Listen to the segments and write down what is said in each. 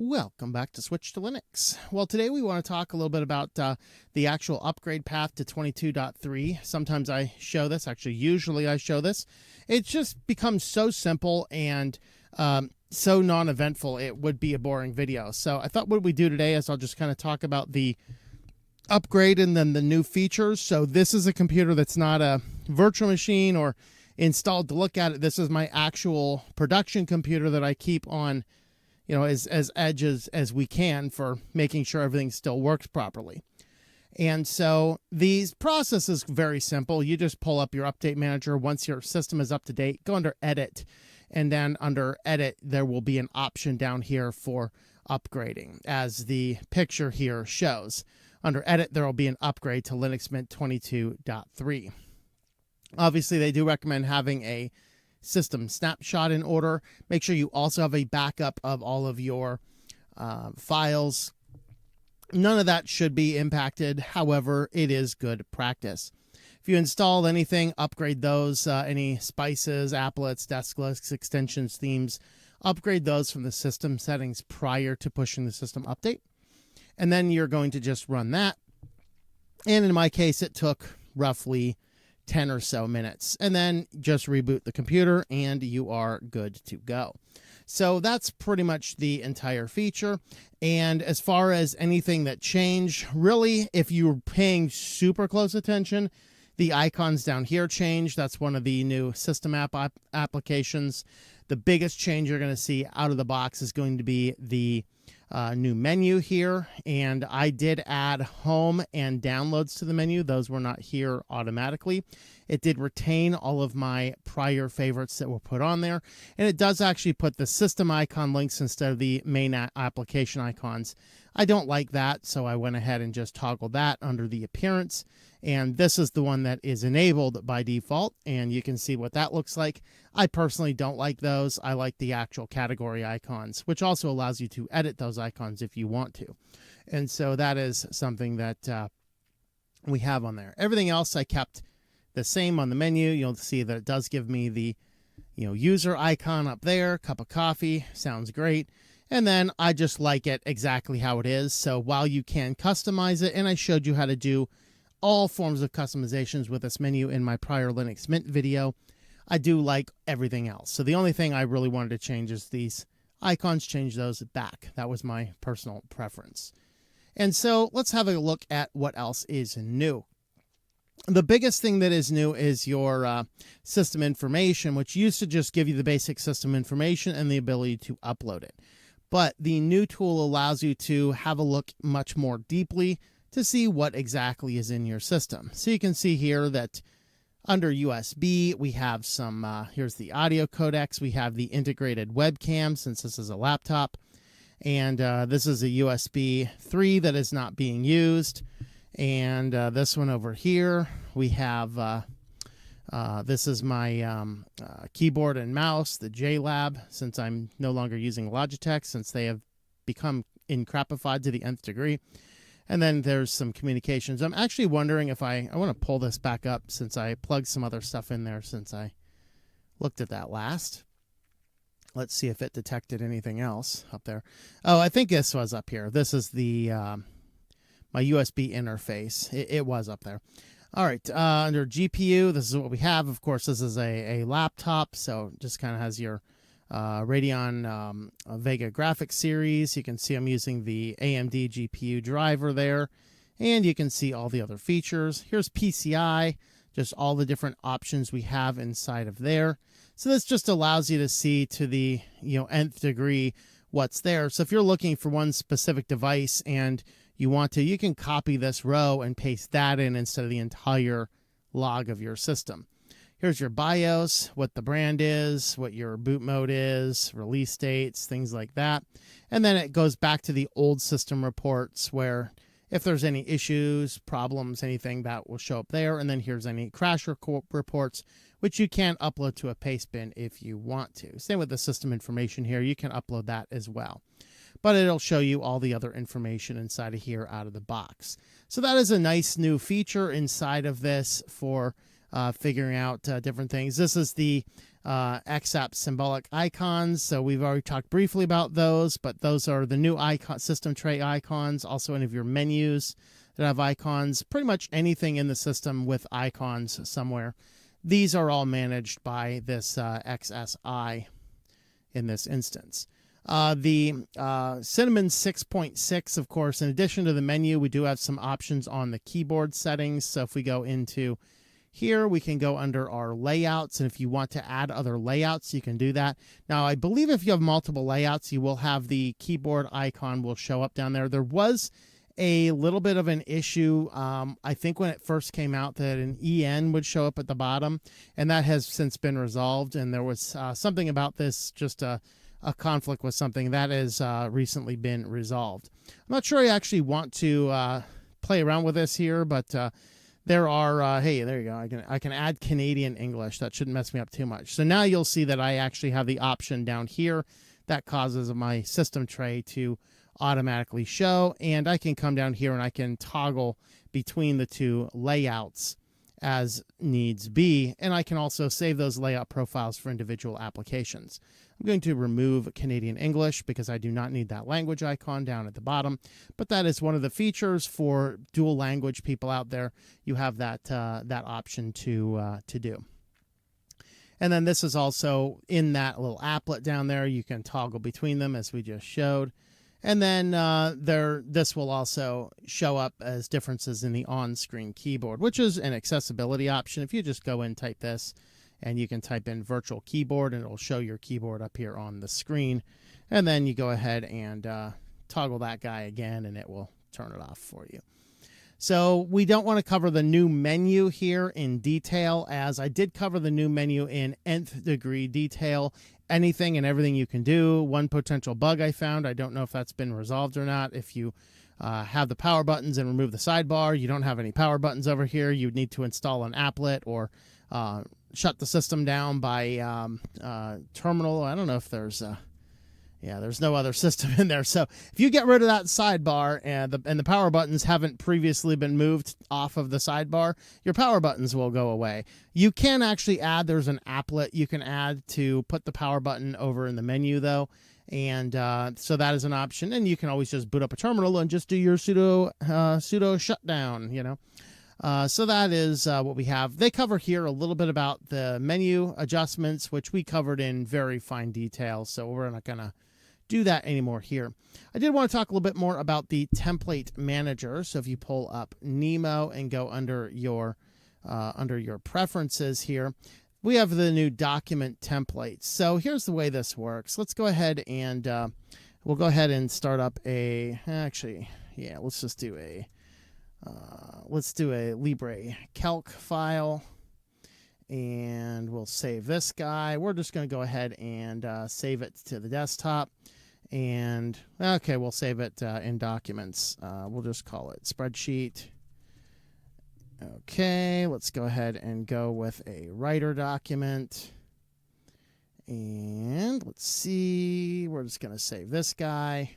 Welcome back to Switch to Linux. Well, today we want to talk a little bit about the actual upgrade path to 22.3. Sometimes I show this, actually usually I show this. It just becomes so simple and so non-eventful it would be a boring video. So I thought what we do today is I'll just kind of talk about the upgrade and then the new features. So this is a computer that's not a virtual machine or installed to look at it. This is my actual production computer that I keep on as edge as we can for making sure everything still works properly. And so the process is very simple. You just pull up your update manager. Once your system is up to date, go under edit, and then under edit, there will be an option down here for upgrading, as the picture here shows. Under edit, there will be an upgrade to Linux Mint 22.3. Obviously, they do recommend having a system snapshot in order. Make sure you also have a backup of all of your files. None of that should be impacted. However, it is good practice. If you install anything, upgrade those. Any spices, applets, desk lists, extensions, themes, upgrade those from the system settings prior to pushing the system update. And then you're going to just run that. And in my case, it took roughly 10 or so minutes, and then just reboot the computer and you are good to go. So that's pretty much the entire feature. And as far as anything that changed, really, if you're paying super close attention, the icons down here change. That's one of the new system applications. The biggest change you're going to see out of the box is going to be the new menu here, and I did add home and downloads to the menu. Those were not here automatically. It did retain all of my prior favorites that were put on there, and it does actually put the system icon links instead of the main application icons. I don't like that, so I went ahead and just toggled that under the appearance, and this is the one that is enabled by default, and you can see what that looks like. I personally don't like those. I like the actual category icons, which also allows you to edit those icons if you want to. And so that is something that we have on there. Everything else I kept the same on the menu. You'll see that it does give me the user icon up there, cup of coffee, sounds great. And then I just like it exactly how it is. So while you can customize it, and I showed you how to do all forms of customizations with this menu in my prior Linux Mint video, I do like everything else. So the only thing I really wanted to change is these icons, change those back. That was my personal preference. And so let's have a look at what else is new. The biggest thing that is new is your system information, which used to just give you the basic system information and the ability to upload it. But the new tool allows you to have a look much more deeply to see what exactly is in your system. So you can see here that under USB, we have some, here's the audio codecs. We have the integrated webcam, since this is a laptop. And this is a USB 3 that is not being used. And this one over here, we have, this is my keyboard and mouse, the JLab, since I'm no longer using Logitech, since they have become encrapified to the nth degree. And then there's some communications. I'm actually wondering if I want to pull this back up since I plugged some other stuff in there since I looked at that last. Let's see if it detected anything else up there. Oh, I think this was up here. This is the my USB interface. It was up there. All right, under GPU, this is what we have. Of course, this is a laptop, so just kind of has your Radeon Vega graphics series. You can see I'm using the AMD GPU driver there, and you can see all the other features. Here's PCI, just all the different options we have inside of there. So this just allows you to see to the nth degree what's there. So if you're looking for one specific device and you want to, you can copy this row and paste that in instead of the entire log of your system. Here's your BIOS, what the brand is, what your boot mode is, release dates, things like that. And then it goes back to the old system reports where if there's any issues, problems, anything, that will show up there. And then here's any crash reports, which you can upload to a paste bin if you want to. Same with the system information here. You can upload that as well. But it'll show you all the other information inside of here out of the box. So that is a nice new feature inside of this for figuring out different things. This is the XApp symbolic icons. So we've already talked briefly about those, but those are the new icon system tray icons. Also, any of your menus that have icons, pretty much anything in the system with icons somewhere. These are all managed by this XSI in this instance. The Cinnamon 6.6, of course, in addition to the menu, we do have some options on the keyboard settings. So if we go into here, we can go under our layouts, and if you want to add other layouts, you can do that. Now, I believe if you have multiple layouts, you will have the keyboard icon will show up down there. There was a little bit of an issue, I think, when it first came out, that an EN would show up at the bottom, and that has since been resolved. And there was something about this, just a conflict with something that has recently been resolved. I'm not sure I actually want to play around with this here, but there are, hey, there you go. I can add Canadian English. That shouldn't mess me up too much. So now you'll see that I actually have the option down here that causes my system tray to automatically show, and I can come down here and I can toggle between the two layouts as needs be, and I can also save those layout profiles for individual applications. I'm going to remove Canadian English because I do not need that language icon down at the bottom, but that is one of the features for dual language people out there. You have that that option to do. And then this is also in that little applet down there. You can toggle between them as we just showed. And then this will also show up as differences in the on-screen keyboard, which is an accessibility option. If you just go in and type this, and you can type in virtual keyboard, and it'll show your keyboard up here on the screen. And then you go ahead and toggle that guy again, and it will turn it off for you. So we don't want to cover the new menu here in detail, as I did cover the new menu in nth degree detail. Anything and everything you can do. One potential bug I found, I don't know if that's been resolved or not. If you have the power buttons and remove the sidebar, you don't have any power buttons over here. You would need to install an applet or shut the system down by terminal. I don't know if there's there's no other system in there. So if you get rid of that sidebar and the power buttons haven't previously been moved off of the sidebar, your power buttons will go away. You can actually add, there's an applet you can add to put the power button over in the menu though. And so that is an option. And you can always just boot up a terminal and just do your sudo shutdown, you know. So that is what we have. They cover here a little bit about the menu adjustments, which we covered in very fine detail. So we're not going to do that anymore here. I did want to talk a little bit more about the template manager. So if you pull up Nemo and go under your preferences here, we have the new document templates. So here's the way this works. Let's go ahead and we'll go ahead and start up let's just do a Libre Calc file, and we'll save this guy. We're just going to go ahead and save it to the desktop. And okay, we'll save it in documents. We'll just call it spreadsheet. Okay, let's go ahead and go with a writer document. And let's see, we're just going to save this guy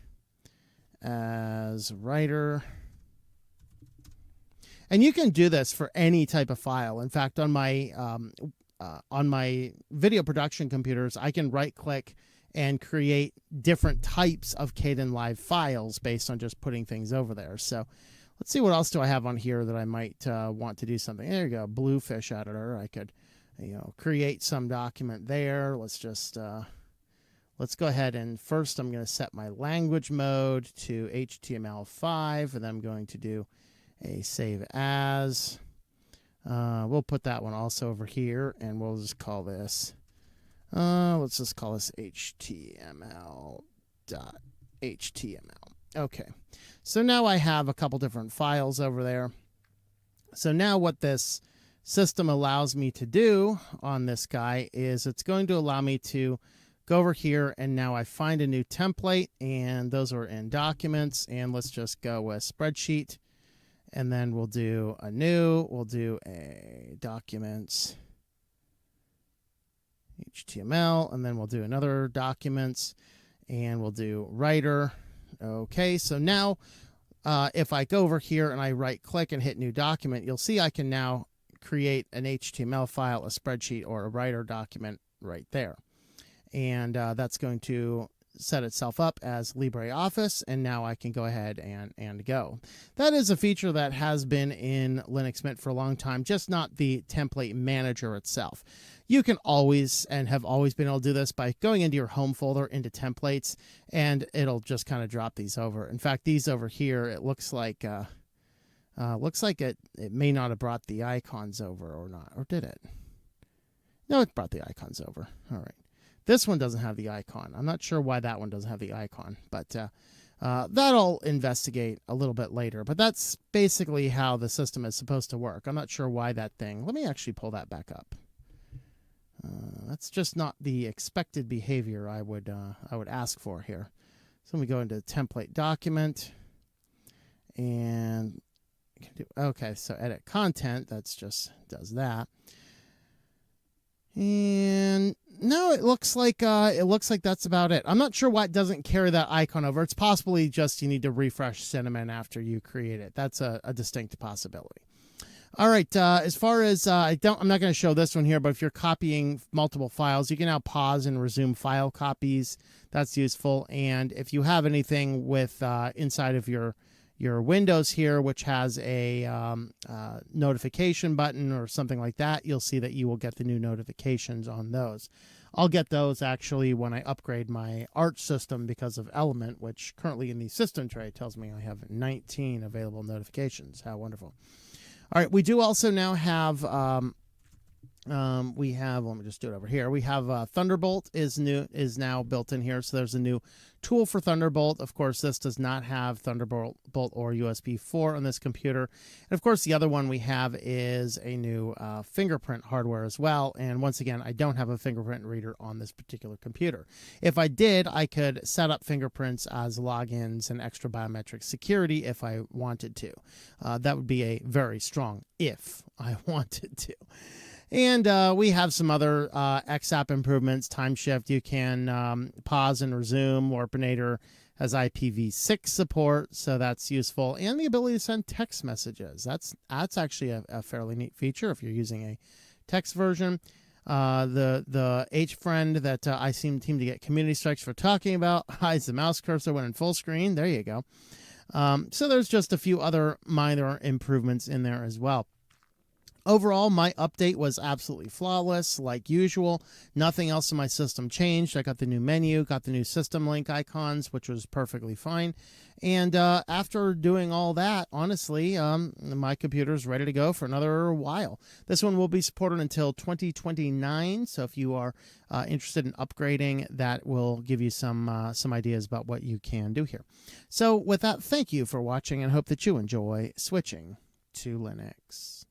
as writer. And you can do this for any type of file. In fact, on my video production computers, I can right-click and create different types of Kdenlive files based on just putting things over there. So let's see, what else do I have on here that I might want to do something. There you go, Bluefish editor. I could, create some document there. Let's just let's go ahead and first I'm going to set my language mode to HTML5, and then I'm going to do a save as. We'll put that one also over here, and we'll just call this let's just call this HTML.html. Okay, so now I have a couple different files over there. So now what this system allows me to do on this guy is it's going to allow me to go over here, and now I find a new template, and those are in documents, and let's just go with spreadsheet. And then we'll do a documents HTML, and then we'll do another documents, and we'll do writer. Okay, so now if I go over here and I right click and hit new document, you'll see I can now create an HTML file, a spreadsheet, or a writer document right there. And that's going to set itself up as LibreOffice, and now I can go ahead and go. That is a feature that has been in Linux Mint for a long time, just not the template manager itself. You can always and have always been able to do this by going into your home folder, into templates, and it'll just kind of drop these over. In fact, these over here, it looks like it may not have brought the icons over or not, or did it? No, it brought the icons over. All right. This one doesn't have the icon. I'm not sure why that one doesn't have the icon, but that'll investigate a little bit later. But that's basically how the system is supposed to work. I'm not sure why that thing. Let me actually pull that back up. That's just not the expected behavior I would ask for here. So let me go into template document, and okay, so edit content. That's just does that. And no, it looks like that's about it. I'm not sure why it doesn't carry that icon over. It's possibly just you need to refresh Cinnamon after you create it. That's a distinct possibility. All right, as far as I'm not going to show this one here, but if you're copying multiple files, you can now pause and resume file copies. That's useful. And if you have anything with inside of your Windows here, which has a notification button or something like that, you'll see that you will get the new notifications on those. I'll get those actually when I upgrade my Arch system because of Element, which currently in the system tray tells me I have 19 available notifications. How wonderful. All right, we do also now have let me just do it over here. We have Thunderbolt is now built in here. So there's a new tool for Thunderbolt. Of course, this does not have Thunderbolt or USB 4 on this computer. And of course, the other one we have is a new fingerprint hardware as well. And once again, I don't have a fingerprint reader on this particular computer. If I did, I could set up fingerprints as logins and extra biometric security if I wanted to. That would be a very strong if I wanted to. And we have some other XApp improvements. Time shift, you can pause and resume. Warpinator has IPv6 support, so that's useful. And the ability to send text messages. That's actually a fairly neat feature if you're using a text version. The H-friend that I seem to get community strikes for talking about hides the mouse cursor when in full screen. There you go. So there's just a few other minor improvements in there as well. Overall, my update was absolutely flawless, like usual. Nothing else in my system changed. I got the new menu, got the new system link icons, which was perfectly fine. And after doing all that, honestly, my computer is ready to go for another while. This one will be supported until 2029. So if you are interested in upgrading, that will give you some ideas about what you can do here. So with that, thank you for watching and hope that you enjoy switching to Linux.